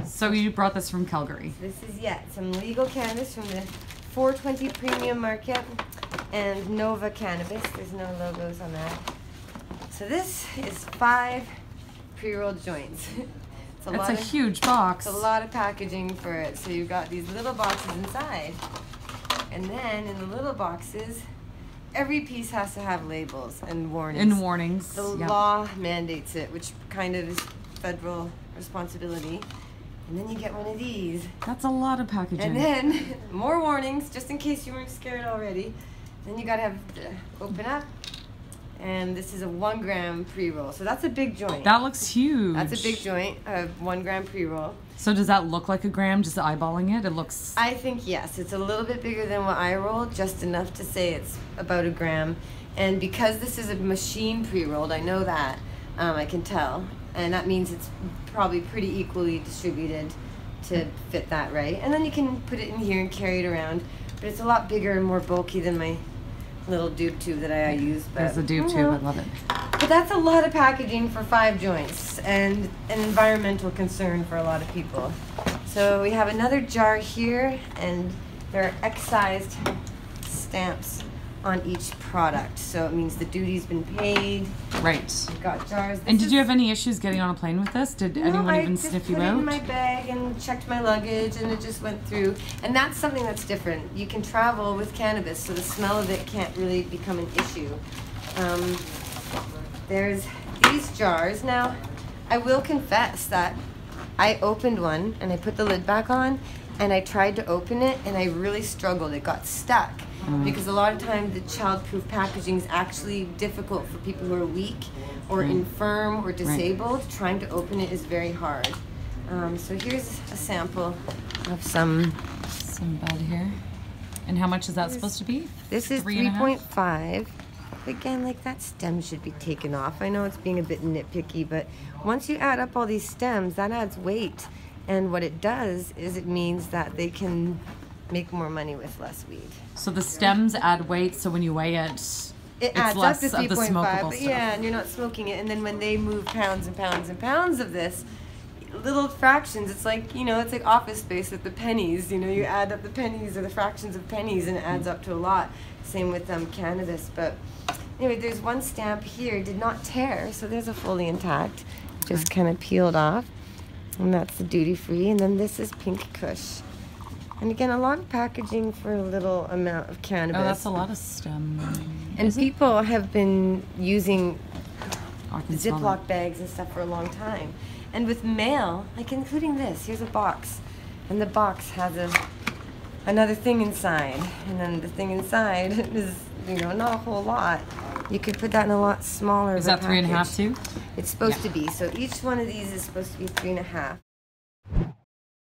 So you brought this from Calgary. This is, yeah, some legal cannabis from the 420 Premium Market and Nova Cannabis. There's no logos on that. So this is 5 pre-rolled joints. It's a huge box. It's a lot of packaging for it. So you've got these little boxes inside. And then in the little boxes, every piece has to have labels and warnings. The law mandates it, which kind of is federal responsibility. And then you get one of these. That's a lot of packaging. And then more warnings, just in case you weren't scared already. Then you gotta have open up. And this is a 1 gram pre-roll. So that's a big joint. That looks huge. That's a big joint, a 1 gram pre-roll. So does that look like a gram, just eyeballing it? It looks... I think yes. It's a little bit bigger than what I rolled, just enough to say it's about a gram. And because this is a machine pre-rolled, I know that. I can tell. And that means it's probably pretty equally distributed to fit that right. And then you can put it in here and carry it around. But it's a lot bigger and more bulky than my little doob tube that I use. There's a doob tube, I love it. But that's a lot of packaging for 5 joints and an environmental concern for a lot of people. So we have another jar here, and there are excised stamps on each product. So it means the duty's been paid. Right. We've got jars. And did you have any issues getting on a plane with this? Did anyone even sniff you out? I just put it in my bag and checked my luggage, and it just went through. And that's something that's different. You can travel with cannabis, so the smell of it can't really become an issue. There's these jars. Now, I will confess that I opened one, and I put the lid back on, and I tried to open it, and I really struggled. It got stuck. Because a lot of times the child-proof packaging is actually difficult for people who are weak or infirm or disabled. Right. Trying to open it is very hard. So here's a sample of some bud here. And how much is that supposed to be? This is 3.5. Again, like that stem should be taken off. I know it's being a bit nitpicky, but once you add up all these stems, that adds weight. And what it does is it means that they can make more money with less weed. So the stems add weight, so when you weigh it, it it's adds less up to 3.5, smokable but stuff. yeah, and you're not smoking it. And then when they move pounds and pounds and pounds of this, little fractions, it's like, you know, it's like Office Space with the pennies. You know, you add up the pennies or the fractions of pennies, and it adds up to a lot. Same with cannabis. But anyway, there's one stamp here, did not tear, so there's a fully intact, just kind of peeled off. And that's the duty-free. And then this is Pink Kush. And again, a lot of packaging for a little amount of cannabis. Oh, that's a lot of stem. And people have been using Ziploc bags and stuff for a long time. And with mail, like including this, here's a box. And the box has another thing inside. And then the thing inside is, you know, not a whole lot. You could put that in a lot smaller. Is that 3.5 too? It's supposed to be. So each one of these is supposed to be 3.5.